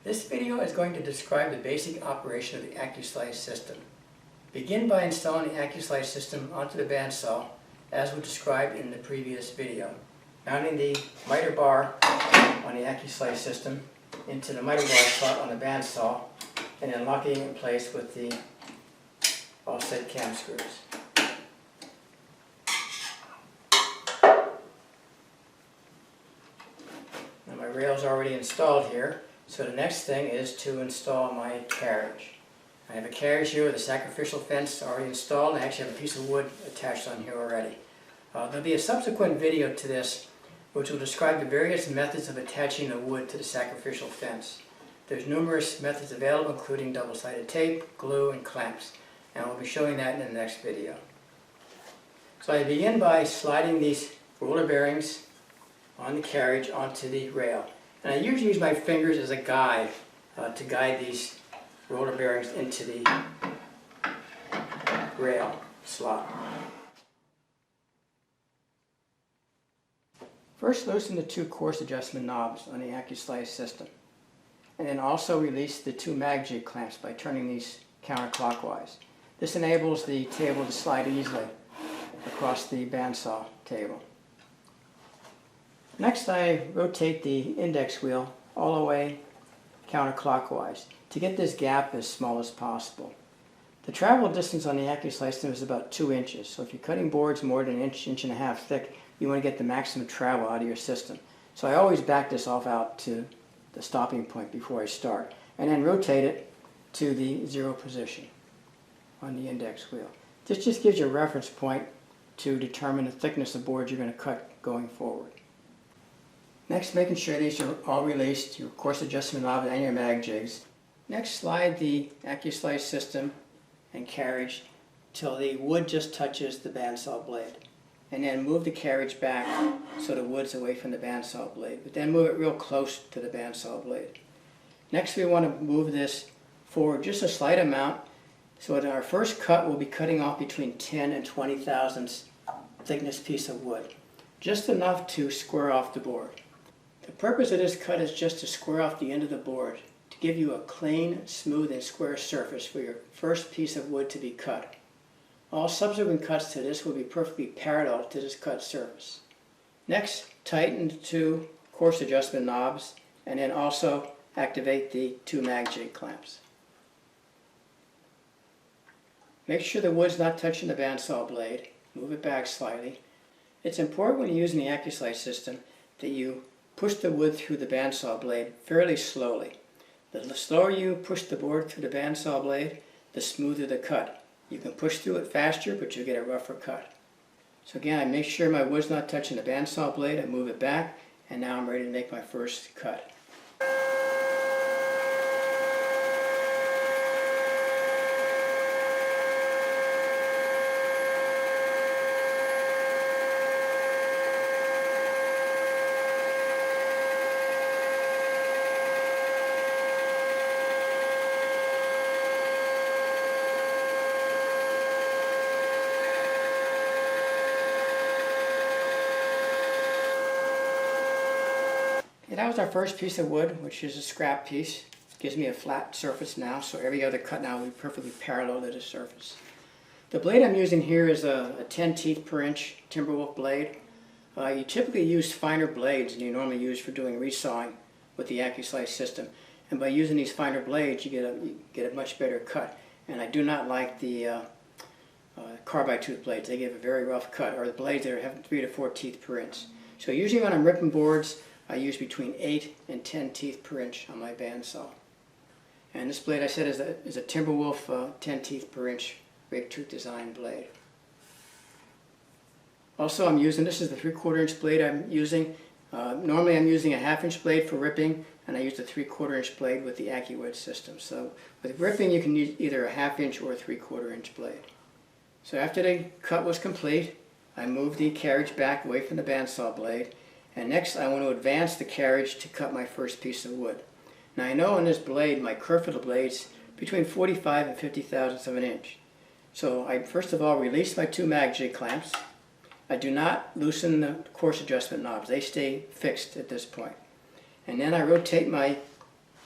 This video is going to describe the basic operation of the Accu-Slice system. Begin by installing the Accu-Slice system onto the bandsaw as was described in the previous video. Mounting the miter bar on the Accu-Slice system into the miter bar slot on the bandsaw and then locking it in place with the offset cam screws. Now my rail is already installed here. So the next thing is to install my carriage. I have a carriage here with a sacrificial fence already installed, and I actually have a piece of wood attached on here already. There'll be a subsequent video to this which will describe the various methods of attaching the wood to the sacrificial fence. There's numerous methods available, including double-sided tape, glue, and clamps, and we'll be showing that in the next video. So I begin by sliding these roller bearings on the carriage onto the rail. And I usually use my fingers as a guide to guide these roller bearings into the rail slot. First, loosen the two course adjustment knobs on the Accu-Slice system. And then also release the two mag jig clamps by turning these counterclockwise. This enables the table to slide easily across the bandsaw table. Next, I rotate the index wheel all the way counterclockwise to get this gap as small as possible. The travel distance on the Accu-Slice system is about 2 inches, so if you're cutting boards more than an inch, inch and a half thick, you want to get the maximum travel out of your system. So I always back this off out to the stopping point before I start, and then rotate it to the 0 position on the index wheel. This just gives you a reference point to determine the thickness of board you're going to cut going forward. Next, making sure these are all released, your course adjustment knob and your mag jigs. Next, slide the Accu-Slice system and carriage till the wood just touches the bandsaw blade. And then move the carriage back so the wood's away from the bandsaw blade, but then move it real close to the bandsaw blade. Next, we want to move this forward just a slight amount so that our first cut will be cutting off between 10 and 20 thousandths thickness piece of wood. Just enough to square off the board. The purpose of this cut is just to square off the end of the board to give you a clean, smooth, and square surface for your first piece of wood to be cut. All subsequent cuts to this will be perfectly parallel to this cut surface. Next, tighten the two course adjustment knobs and then also activate the two mag jig clamps. Make sure the wood's not touching the bandsaw blade. Move it back slightly. It's important when you're using the Accu-Slice system that you push the wood through the bandsaw blade fairly slowly. The slower you push the board through the bandsaw blade, the smoother the cut. You can push through it faster, but you'll get a rougher cut. So again, I make sure my wood's not touching the bandsaw blade, I move it back, and now I'm ready to make my first cut. That was our first piece of wood, which is a scrap piece. It gives me a flat surface now, so every other cut now will be perfectly parallel to the surface. The blade I'm using here is a 10 teeth per inch Timberwolf blade. You typically use finer blades than you normally use for doing resawing with the Accu-Slice system. And by using these finer blades, you get a much better cut. And I do not like the carbide tooth blades. They give a very rough cut, or the blades that have 3 to 4 teeth per inch. So usually when I'm ripping boards, I use between 8 and 10 teeth per inch on my bandsaw. And this blade, I said, is a Timberwolf 10 teeth per inch rake tooth design blade. Also, this is the 3/4 inch blade I'm using. Normally I'm using a 1/2 inch blade for ripping, and I use the 3/4 inch blade with the Accu-Wedge system. So with ripping, you can use either a 1/2 inch or a 3/4 inch blade. So after the cut was complete, I moved the carriage back away from the bandsaw blade. And next I want to advance the carriage to cut my first piece of wood. Now I know on this blade, my kerf of the blade's between 45 and 50 thousandths of an inch. So I first of all release my two mag jig clamps. I do not loosen the course adjustment knobs. They stay fixed at this point. And then I rotate my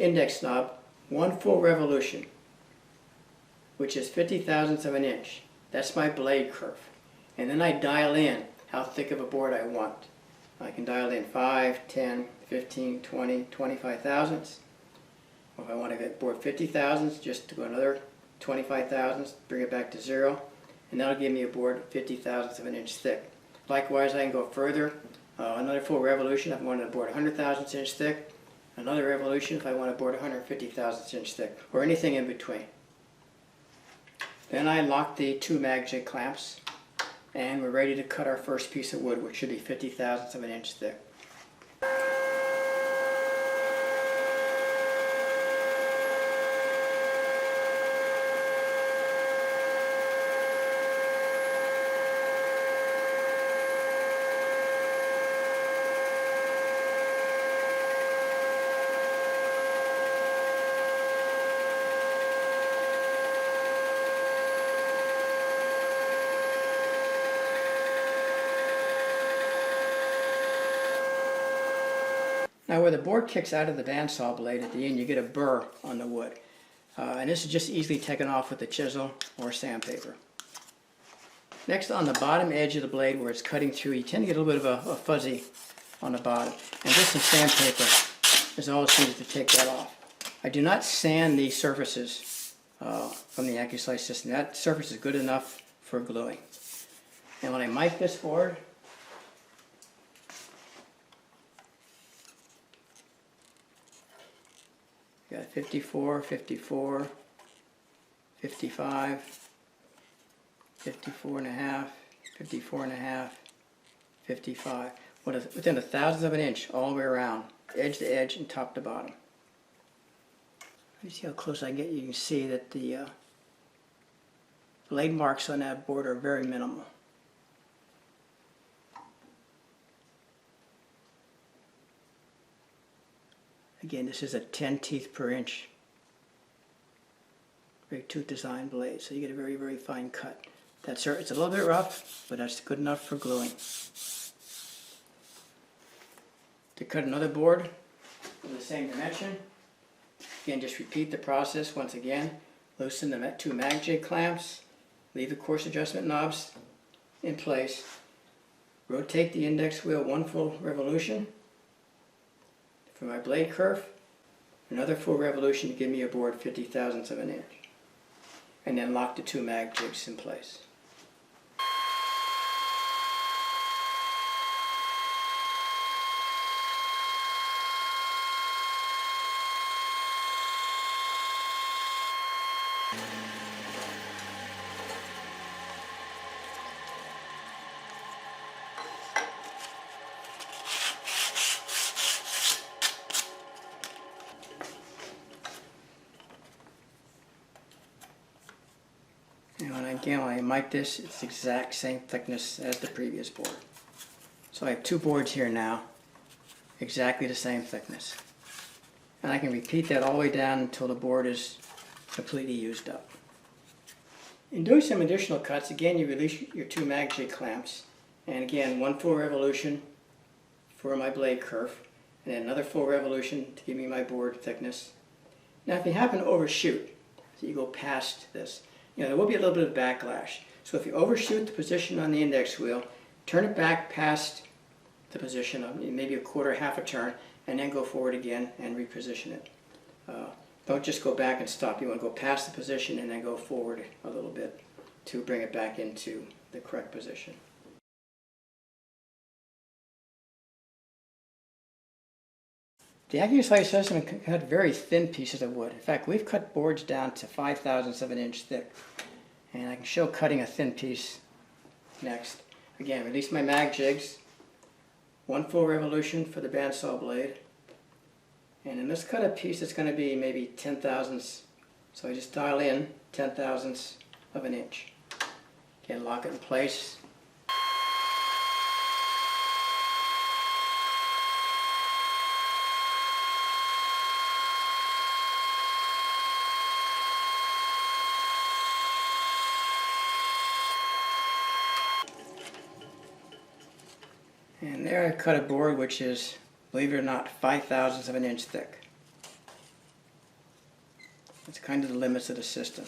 index knob 1 full revolution, which is 50 thousandths of an inch. That's my blade curve. And then I dial in how thick of a board I want. I can dial in 5, 10, 15, 20, 25 thousandths. Or if I want to get board 50 thousandths, just to go another 25 thousandths, bring it back to 0. And that'll give me a board 50 thousandths of an inch thick. Likewise, I can go further. Another full revolution if I want to board 100 thousandths inch thick. Another revolution if I want to board 150 thousandths inch thick, or anything in between. Then I lock the 2 mag jig clamps, and we're ready to cut our first piece of wood, which should be 50 thousandths of an inch thick. Now where the board kicks out of the bandsaw blade at the end, you get a burr on the wood. And this is just easily taken off with a chisel or sandpaper. Next, on the bottom edge of the blade where it's cutting through, you tend to get a little bit of a fuzzy on the bottom. And just some sandpaper is all it's needed to take that off. I do not sand these surfaces from the Accu-Slice system. That surface is good enough for gluing. And when I mic this board, got 54, 54, 55, 54 and a half, 54 and a half, 55. Within a thousandth of an inch all the way around, edge to edge and top to bottom. Let me see how close I get. You can see that the blade marks on that board are very minimal. Again, this is a 10 teeth per inch very tooth design blade, so you get a very, very fine cut. It's a little bit rough, but that's good enough for gluing. To cut another board in the same dimension, again, just repeat the process once again. Loosen the 2 mag jig clamps, leave the course adjustment knobs in place, rotate the index wheel 1 full revolution for my blade curve, another full revolution to give me a board 50 thousandths of an inch, and then lock the 2 mag jigs in place. And when I mic this, it's the exact same thickness as the previous board. So I have 2 boards here now, exactly the same thickness. And I can repeat that all the way down until the board is completely used up. In doing some additional cuts, again you release your 2 mag jig clamps, and again 1 full revolution for my blade curve, and then another full revolution to give me my board thickness. Now if you happen to overshoot, so you go past this, there will be a little bit of backlash. So if you overshoot the position on the index wheel, turn it back past the position of maybe a quarter, half a turn, and then go forward again and reposition it. Don't just go back and stop. You want to go past the position and then go forward a little bit to bring it back into the correct position. The Accu-Slice system can cut very thin pieces of wood. In fact, we've cut boards down to 5 thousandths of an inch thick. And I can show cutting a thin piece next. Again, release my mag jigs, 1 full revolution for the bandsaw blade. And in this cut a piece, it's going to be maybe 10 thousandths. So I just dial in 10 thousandths of an inch. Again, lock it in place. And there I cut a board which is, believe it or not, 5 thousandths of an inch thick. That's kind of the limits of the system.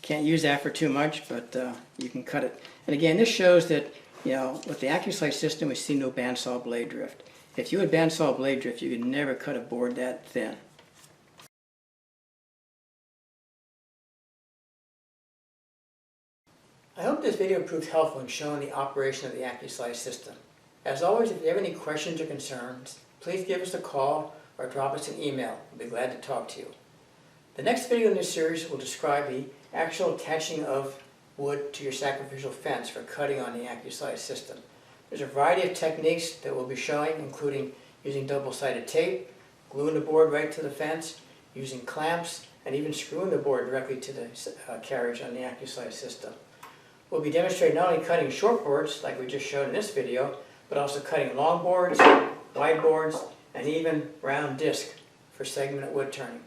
Can't use that for too much, but you can cut it. And again, this shows that, you know, with the Accu-Slice system, we see no bandsaw blade drift. If you had bandsaw blade drift, you could never cut a board that thin. I hope this video proved helpful in showing the operation of the Accu-Slice system. As always, if you have any questions or concerns, please give us a call or drop us an email. We'll be glad to talk to you. The next video in this series will describe the actual attaching of wood to your sacrificial fence for cutting on the Accu-Slice system. There's a variety of techniques that we'll be showing, including using double-sided tape, gluing the board right to the fence, using clamps, and even screwing the board directly to the carriage on the Accu-Slice system. We'll be demonstrating not only cutting short boards, like we just showed in this video, but also cutting long boards, wide boards, and even round disc for segmented wood turning.